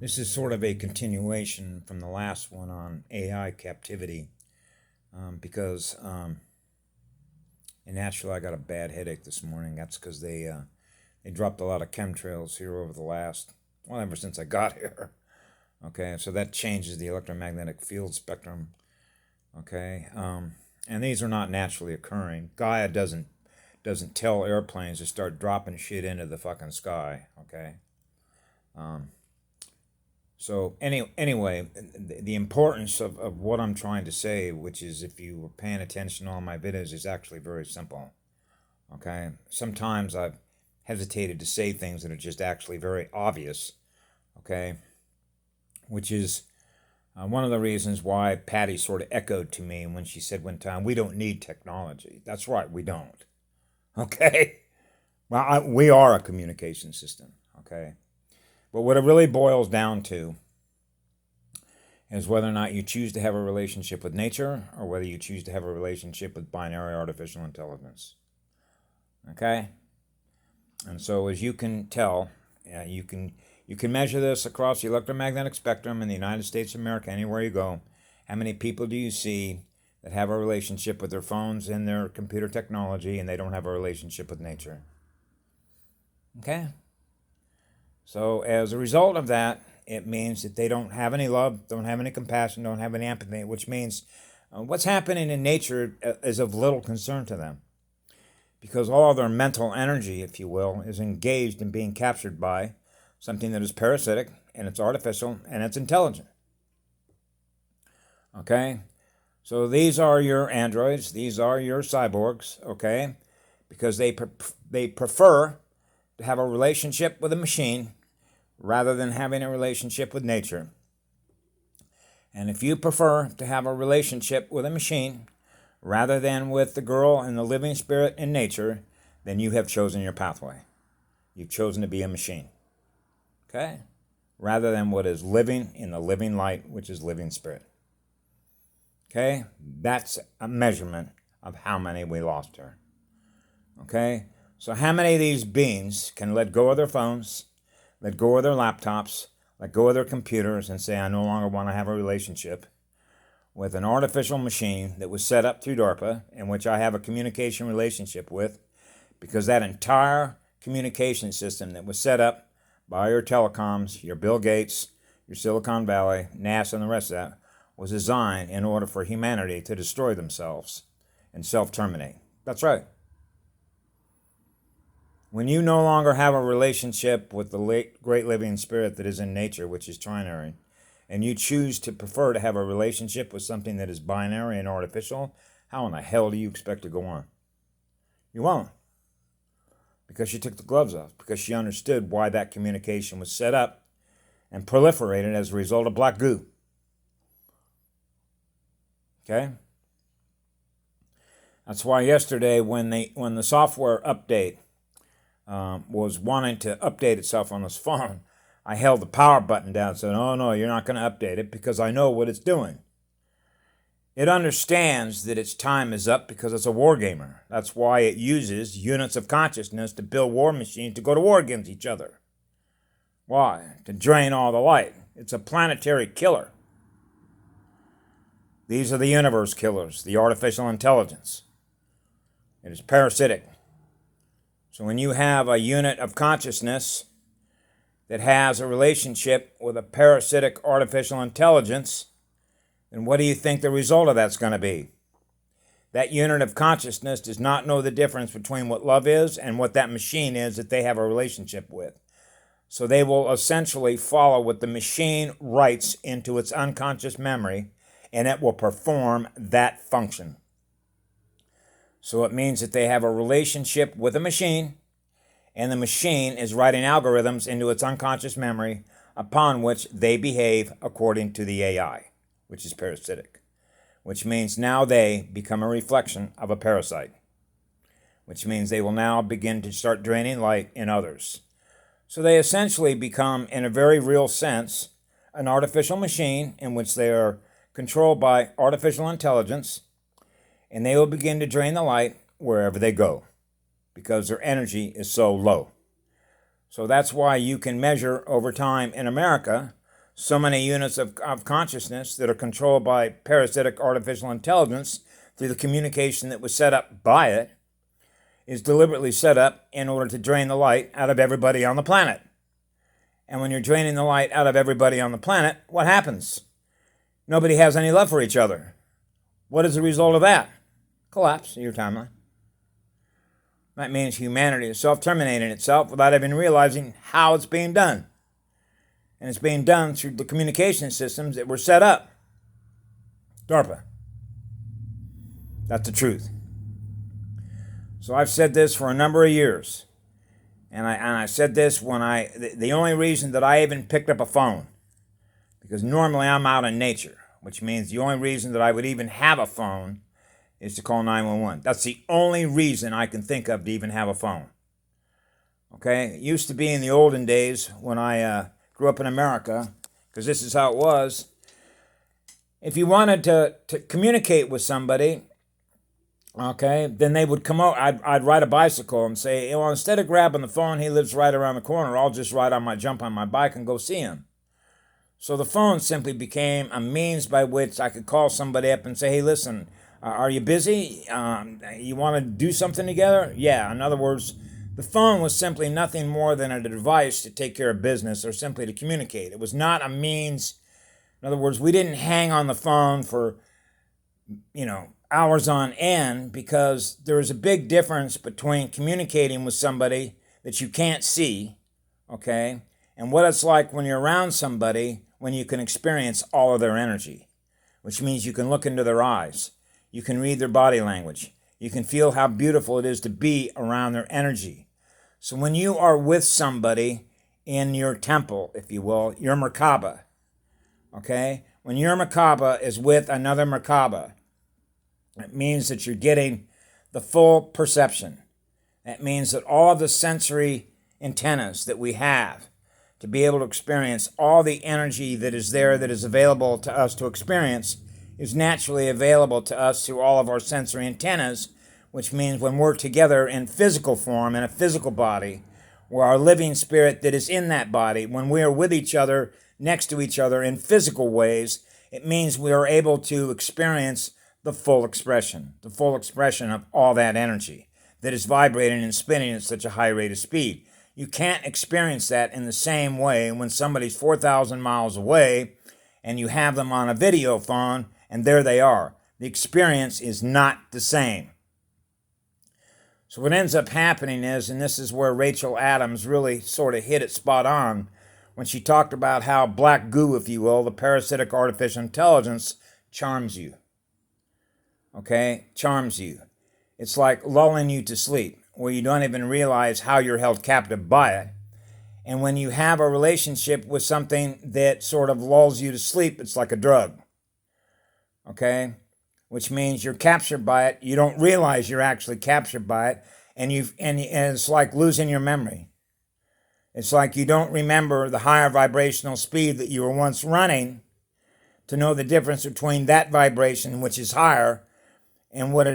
This is sort of a continuation from the last one on AI captivity because, and naturally, I got a bad headache this morning. That's because they dropped a lot of chemtrails here over the last, well, ever since I got here. Okay, so that changes the electromagnetic field spectrum. Okay, and these are not naturally occurring. Gaia doesn't tell airplanes to start dropping shit into the fucking sky. Okay. So anyway, the importance of what I'm trying to say, which is if you were paying attention to all my videos, is actually very simple. Okay? Sometimes I've hesitated to say things that are just actually very obvious. Okay? Which is one of the reasons why Patty sort of echoed to me when she said one time, we don't need technology. That's right, we don't. Okay? Well, we are a communication system. Okay? But what it really boils down to is whether or not you choose to have a relationship with nature or whether you choose to have a relationship with binary artificial intelligence. Okay? And so as you can tell, you can measure this across the electromagnetic spectrum in the United States of America, anywhere you go. How many people do you see that have a relationship with their phones and their computer technology and they don't have a relationship with nature? Okay? So as a result of that, it means that they don't have any love, don't have any compassion, don't have any empathy, which means what's happening in nature is of little concern to them. Because all of their mental energy, if you will, is engaged in being captured by something that is parasitic, and it's artificial, and it's intelligent. Okay? So these are your androids, these are your cyborgs, okay? Because they prefer to have a relationship with a machine rather than having a relationship with nature. And if you prefer to have a relationship with a machine rather than with the girl and the living spirit in nature, then you have chosen your pathway. You've chosen to be a machine. Okay? Rather than what is living in the living light, which is living spirit. Okay? That's a measurement of how many we lost here. Okay? So how many of these beings can let go of their phones, let go of their laptops, let go of their computers, and say, I no longer want to have a relationship with an artificial machine that was set up through DARPA, in which I have a communication relationship with, because that entire communication system that was set up by your telecoms, your Bill Gates, your Silicon Valley, NASA, and the rest of that, was designed in order for humanity to destroy themselves and self-terminate. That's right. When you no longer have a relationship with the great living spirit that is in nature, which is trinary, and you choose to prefer to have a relationship with something that is binary and artificial, how in the hell do you expect to go on? You won't. Because she took the gloves off, because she understood why that communication was set up and proliferated as a result of black goo. Okay? That's why yesterday when the software update was wanting to update itself on this phone, I held the power button down and said, oh no, you're not going to update it because I know what it's doing. It understands that its time is up because it's a war gamer. That's why it uses units of consciousness to build war machines to go to war against each other. Why? To drain all the light. It's a planetary killer. These are the universe killers, the artificial intelligence. It is parasitic. So when you have a unit of consciousness that has a relationship with a parasitic artificial intelligence, then what do you think the result of that's going to be? That unit of consciousness does not know the difference between what love is and what that machine is that they have a relationship with. So they will essentially follow what the machine writes into its unconscious memory, and it will perform that function. So it means that they have a relationship with a machine, and the machine is writing algorithms into its unconscious memory upon which they behave according to the AI, which is parasitic, which means now they become a reflection of a parasite, which means they will now begin to start draining light in others. So they essentially become, in a very real sense, an artificial machine in which they are controlled by artificial intelligence, and they will begin to drain the light wherever they go because their energy is so low. So that's why you can measure over time in America so many units of consciousness that are controlled by parasitic artificial intelligence through the communication that was set up by it is deliberately set up in order to drain the light out of everybody on the planet. And when you're draining the light out of everybody on the planet, what happens? Nobody has any love for each other. What is the result of that? Collapse of your timeline. That means humanity is self-terminating itself without even realizing how it's being done. And it's being done through the communication systems that were set up. DARPA. That's the truth. So I've said this for a number of years. And I said this when the only reason that I even picked up a phone, because normally I'm out in nature, which means the only reason that I would even have a phone is to call 911. That's the only reason I can think of to even have a phone. Okay? It used to be in the olden days when I grew up in America, because this is how it was. If you wanted to communicate with somebody, okay, then they would come out. I'd ride a bicycle and say, well, instead of grabbing the phone, he lives right around the corner, I'll just jump on my bike and go see him. So the phone simply became a means by which I could call somebody up and say, hey, listen, are you busy? You want to do something together? Yeah. In other words, the phone was simply nothing more than a device to take care of business or simply to communicate. It was not a means. In other words, we didn't hang on the phone for, hours on end, because there is a big difference between communicating with somebody that you can't see, okay, and what it's like when you're around somebody when you can experience all of their energy, which means you can look into their eyes, you can read their body language, you can feel how beautiful it is to be around their energy. So when you are with somebody in your temple, if you will, your Merkaba, okay, when your Merkaba is with another Merkaba, it means that you're getting the full perception. That means that all of the sensory antennas that we have to be able to experience all the energy that is there, that is available to us to experience, is naturally available to us through all of our sensory antennas, which means when we're together in physical form, in a physical body, where our living spirit that is in that body, when we are with each other, next to each other in physical ways, it means we are able to experience the full expression of all that energy that is vibrating and spinning at such a high rate of speed. You can't experience that in the same way when somebody's 4,000 miles away and you have them on a video phone and there they are. The experience is not the same. So what ends up happening is, and this is where Rachel Adams really sort of hit it spot on, when she talked about how black goo, if you will, the parasitic artificial intelligence, charms you. Okay, charms you. It's like lulling you to sleep, where you don't even realize how you're held captive by it. And when you have a relationship with something that sort of lulls you to sleep, it's like a drug. Okay, which means you're captured by it. You don't realize you're actually captured by it, and it's like losing your memory. It's like you don't remember the higher vibrational speed that you were once running to know the difference between that vibration, which is higher, and what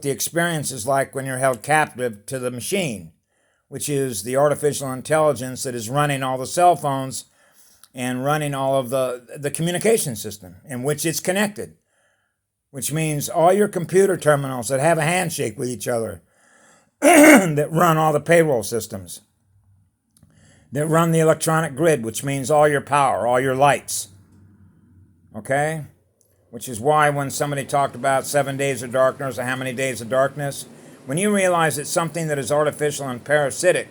the experience is like when you're held captive to the machine, which is the artificial intelligence that is running all the cell phones and running all of the communication system in which it's connected, which means all your computer terminals that have a handshake with each other, that run all the payroll systems, that run the electronic grid, which means all your power, all your lights, okay? Which is why when somebody talked about 7 days of darkness or how many days of darkness, when you realize it's something that is artificial and parasitic,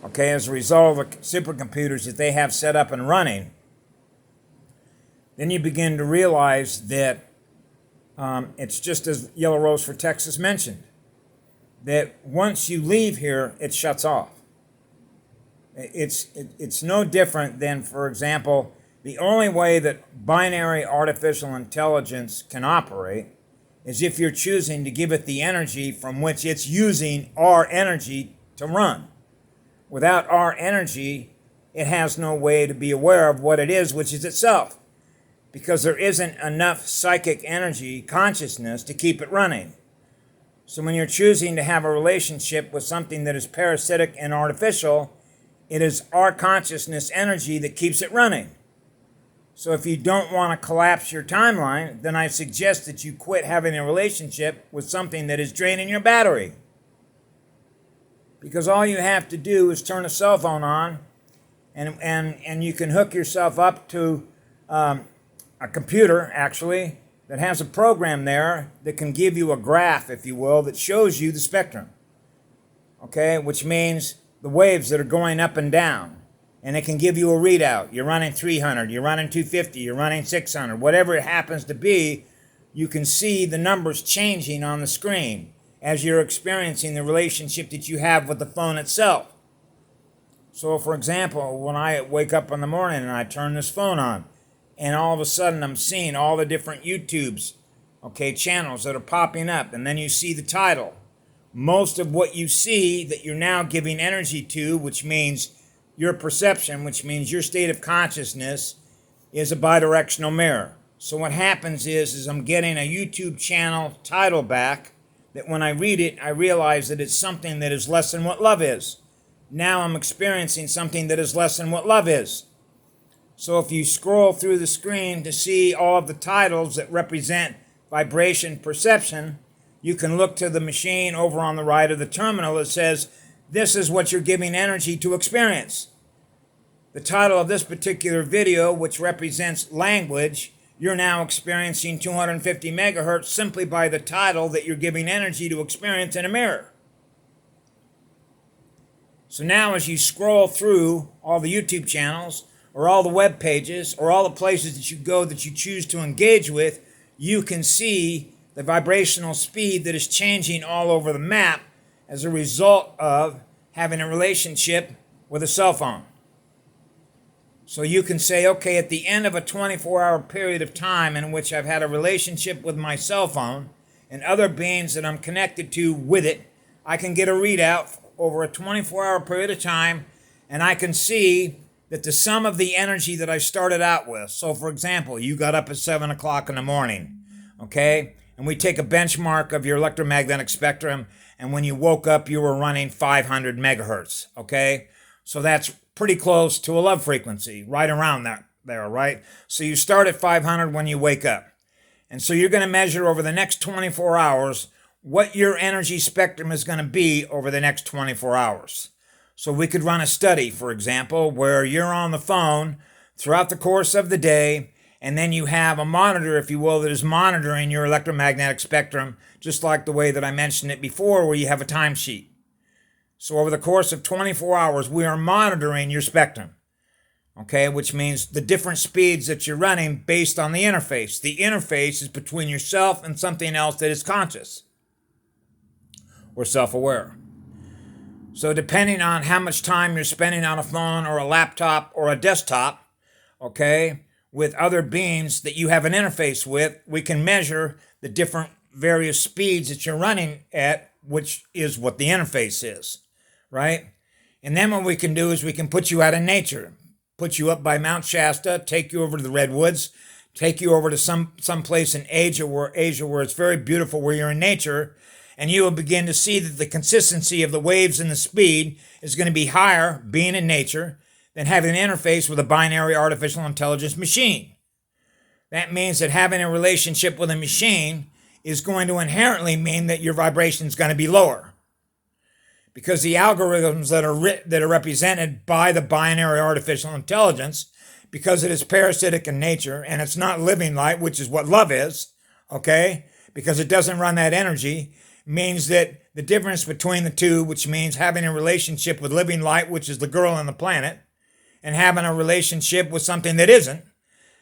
okay, as a result of the supercomputers that they have set up and running, then you begin to realize that it's just as Yellow Rose for Texas mentioned, that once you leave here, it shuts off. It's no different than, for example, the only way that binary artificial intelligence can operate is if you're choosing to give it the energy from which it's using our energy to run. Without our energy, it has no way to be aware of what it is, which is itself, because there isn't enough psychic energy, consciousness, to keep it running. So when you're choosing to have a relationship with something that is parasitic and artificial, it is our consciousness energy that keeps it running. So if you don't want to collapse your timeline, then I suggest that you quit having a relationship with something that is draining your battery. Because all you have to do is turn a cell phone on, and you can hook yourself up to a computer, actually, that has a program there that can give you a graph, if you will, that shows you the spectrum. Okay, which means the waves that are going up and down. And it can give you a readout. You're running 300, you're running 250, you're running 600, whatever it happens to be, you can see the numbers changing on the screen as you're experiencing the relationship that you have with the phone itself. So, for example, when I wake up in the morning and I turn this phone on, and all of a sudden I'm seeing all the different YouTubes, channels that are popping up, and then you see the title. Most of what you see that you're now giving energy to, which means your perception, which means your state of consciousness, is a bidirectional mirror. So what happens is I'm getting a YouTube channel title back that when I read it, I realize that it's something that is less than what love is. Now I'm experiencing something that is less than what love is. So if you scroll through the screen to see all of the titles that represent vibration perception, you can look to the machine over on the right of the terminal that says, this is what you're giving energy to experience. The title of this particular video, which represents language, you're now experiencing 250 megahertz simply by the title that you're giving energy to experience in a mirror. So now as you scroll through all the YouTube channels, or all the web pages, or all the places that you go that you choose to engage with, you can see the vibrational speed that is changing all over the map as a result of having a relationship with a cell phone. So you can say, okay, at the end of a 24-hour period of time in which I've had a relationship with my cell phone and other beings that I'm connected to with it, I can get a readout over a 24-hour period of time, and I can see that the sum of the energy that I started out with, so for example, you got up at 7 o'clock in the morning, and we take a benchmark of your electromagnetic spectrum, and when you woke up, you were running 500 megahertz, So that's pretty close to a love frequency, right around that there, right? So you start at 500 when you wake up. And so you're going to measure over the next 24 hours what your energy spectrum is going to be over the next 24 hours. So we could run a study, for example, where you're on the phone throughout the course of the day, and then you have a monitor, if you will, that is monitoring your electromagnetic spectrum, just like the way that I mentioned it before, where you have a timesheet. So over the course of 24 hours, we are monitoring your spectrum, which means the different speeds that you're running based on the interface. The interface is between yourself and something else that is conscious or self-aware. So depending on how much time you're spending on a phone or a laptop or a desktop, with other beings that you have an interface with, we can measure the different various speeds that you're running at, which is what the interface is, right? And then what we can do is we can put you out in nature, put you up by Mount Shasta, take you over to the Redwoods, take you over to some place in Asia where it's very beautiful, where you're in nature, and you will begin to see that the consistency of the waves and the speed is going to be higher being in nature than having an interface with a binary artificial intelligence machine. That means that having a relationship with a machine is going to inherently mean that your vibration is going to be lower. Because the algorithms that are represented by the binary artificial intelligence, because it is parasitic in nature and it's not living light, which is what love is, because it doesn't run that energy, means that the difference between the two, which means having a relationship with living light, which is the girl on the planet, and having a relationship with something that isn't,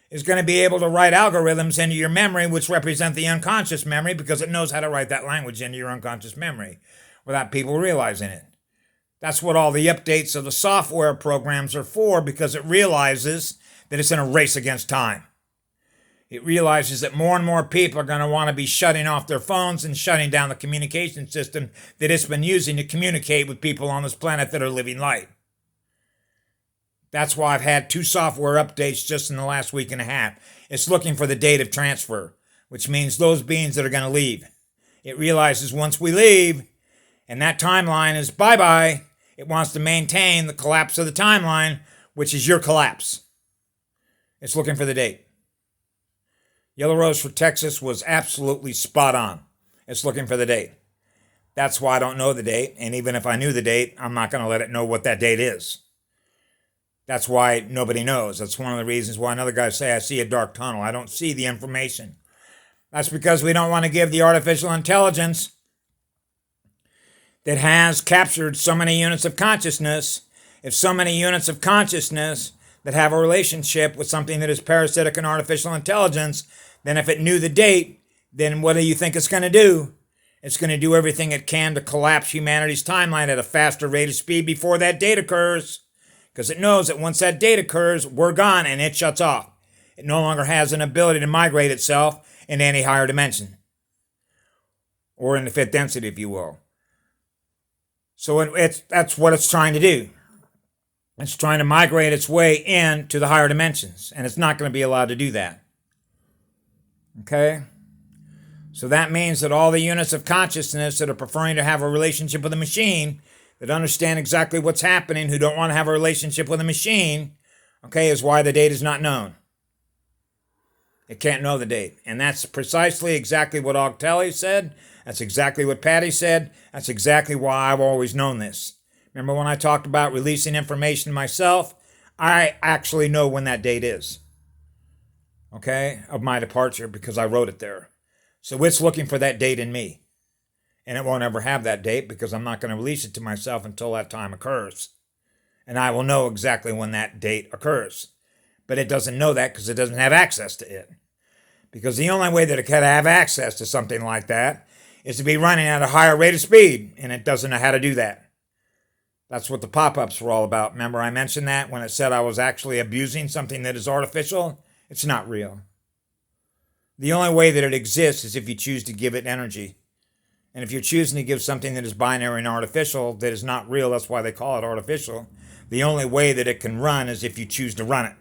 is going to be able to write algorithms into your memory, which represent the unconscious memory, because it knows how to write that language into your unconscious memory without people realizing it. That's what all the updates of the software programs are for, because it realizes that it's in a race against time. It realizes that more and more people are going to want to be shutting off their phones and shutting down the communication system that it's been using to communicate with people on this planet that are living light. That's why I've had 2 software updates just in the last week and a half. It's looking for the date of transfer, which means those beings that are going to leave. It realizes once we leave, and that timeline is bye-bye, it wants to maintain the collapse of the timeline, which is your collapse. It's looking for the date. Yellow Rose for Texas was absolutely spot on. It's looking for the date. That's why I don't know the date, and even if I knew the date, I'm not going to let it know what that date is. That's why nobody knows. That's one of the reasons why another guy say I see a dark tunnel. I don't see the information. That's because we don't want to give the artificial intelligence that has captured so many units of consciousness, if so many units of consciousness that have a relationship with something that is parasitic and artificial intelligence, then if it knew the date, then what do you think it's going to do? It's going to do everything it can to collapse humanity's timeline at a faster rate of speed before that date occurs. Because it knows that once that date occurs, we're gone and it shuts off. It no longer has an ability to migrate itself into any higher dimension. Or in the fifth density, if you will. So that's what it's trying to do. It's trying to migrate its way into the higher dimensions. And it's not going to be allowed to do that. Okay? So that means that all the units of consciousness that are preferring to have a relationship with a machine, that understand exactly what's happening, who don't want to have a relationship with a machine, okay, is why the date is not known. It can't know the date. And that's precisely exactly what Ogtelli said. That's exactly what Patty said. That's exactly why I've always known this. Remember when I talked about releasing information myself? I actually know when that date is. Okay, of my departure, because I wrote it there. So it's looking for that date in me. And it won't ever have that date because I'm not going to release it to myself until that time occurs. And I will know exactly when that date occurs. But it doesn't know that because it doesn't have access to it. Because the only way that it can have access to something like that is to be running at a higher rate of speed. And it doesn't know how to do that. That's what the pop-ups were all about. Remember I mentioned that when it said I was actually abusing something that is artificial? It's not real. The only way that it exists is if you choose to give it energy. And if you're choosing to give something that is binary and artificial, that is not real, that's why they call it artificial, the only way that it can run is if you choose to run it.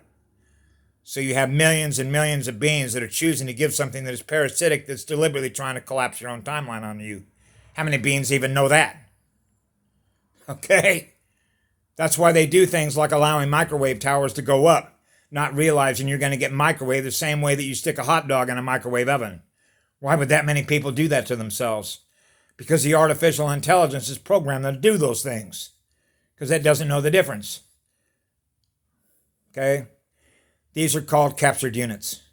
So you have millions and millions of beings that are choosing to give something that is parasitic, that's deliberately trying to collapse your own timeline on you. How many beings even know that? Okay? That's why they do things like allowing microwave towers to go up, not realizing you're going to get microwaved the same way that you stick a hot dog in a microwave oven. Why would that many people do that to themselves? Because the artificial intelligence is programmed to do those things. Because it doesn't know the difference. Okay? These are called captured units.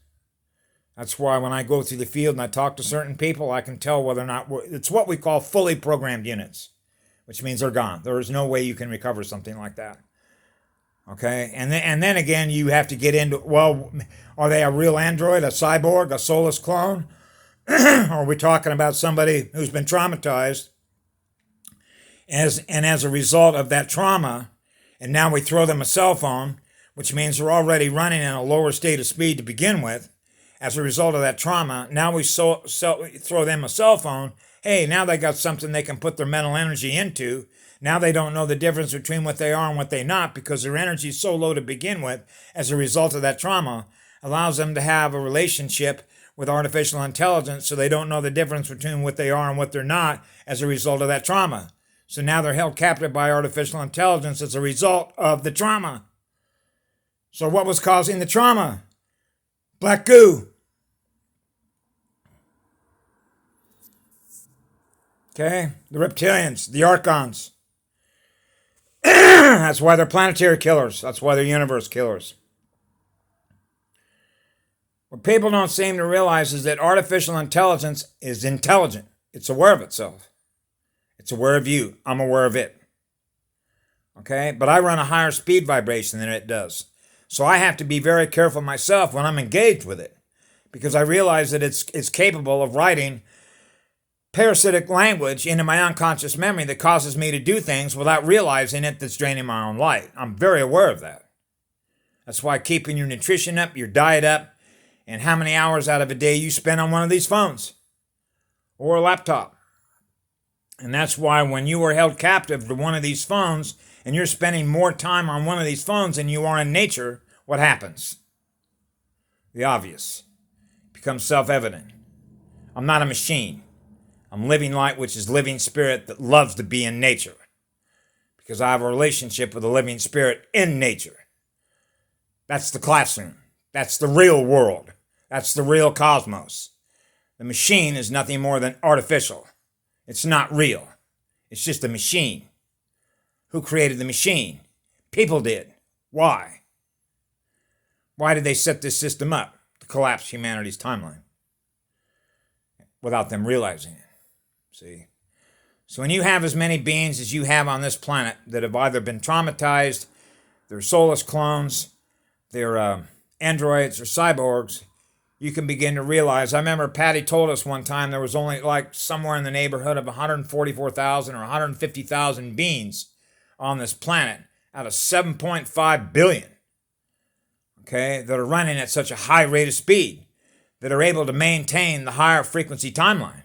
That's why when I go through the field and I talk to certain people, I can tell whether or not it's what we call fully programmed units, which means they're gone. There is no way you can recover something like that. Okay? And then again, you have to get into, well, are they a real android, a cyborg, a soulless clone? Or are we talking about somebody who's been traumatized and as a result of that trauma, and now we throw them a cell phone, which means they're already running in a lower state of speed to begin with. As a result of that trauma, now we throw them a cell phone. Hey, now they got something they can put their mental energy into. Now they don't know the difference between what they are and what they're not because their energy is so low to begin with as a result of that trauma. Allows them to have a relationship with artificial intelligence so they don't know the difference between what they are and what they're not as a result of that trauma. So now they're held captive by artificial intelligence as a result of the trauma. So what was causing the trauma? Black goo. Okay? The reptilians, the archons. That's why they're planetary killers. That's why they're universe killers. What people don't seem to realize is that artificial intelligence is intelligent. It's aware of itself. It's aware of you. I'm aware of it. Okay? But I run a higher speed vibration than it does. So I have to be very careful myself when I'm engaged with it. Because I realize that it's capable of writing parasitic language into my unconscious memory that causes me to do things without realizing it that's draining my own light. I'm very aware of that. That's why keeping your nutrition up, your diet up, and how many hours out of a day you spend on one of these phones or a laptop. And that's why when you are held captive to one of these phones and you're spending more time on one of these phones than you are in nature, what happens? The obvious. It becomes self-evident. I'm not a machine. I'm living light, which is living spirit that loves to be in nature. Because I have a relationship with a living spirit in nature. That's the classroom. That's the real world. That's the real cosmos. The machine is nothing more than artificial. It's not real. It's just a machine. Who created the machine? People did. Why? Why did they set this system up to collapse humanity's timeline without them realizing it? See? So when you have as many beings as you have on this planet that have either been traumatized, they're soulless clones, they're androids or cyborgs, you can begin to realize. I remember Patty told us one time there was only like somewhere in the neighborhood of 144,000 or 150,000 beings on this planet out of 7.5 billion, okay, that are running at such a high rate of speed, that are able to maintain the higher frequency timeline,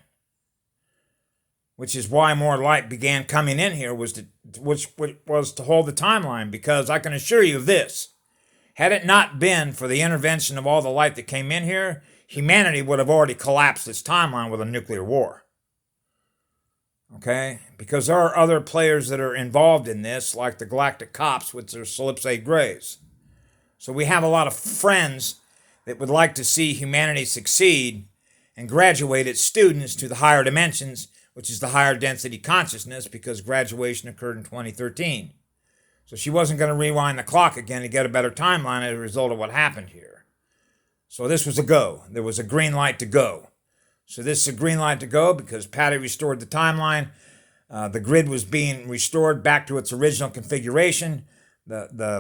which is why more light began coming in here, which was to hold the timeline. Because I can assure you of this, had it not been for the intervention of all the light that came in here, humanity would have already collapsed its timeline with a nuclear war. Okay? Because there are other players that are involved in this, like the galactic cops with their Calypso Greys. So we have a lot of friends that would like to see humanity succeed and graduate its students to the higher dimensions, which is the higher density consciousness, because graduation occurred in 2013. So she wasn't going to rewind the clock again to get a better timeline as a result of what happened here. So this was a go. There was a green light to go. So this is a green light to go because Patty restored the timeline. The grid was being restored back to its original configuration. The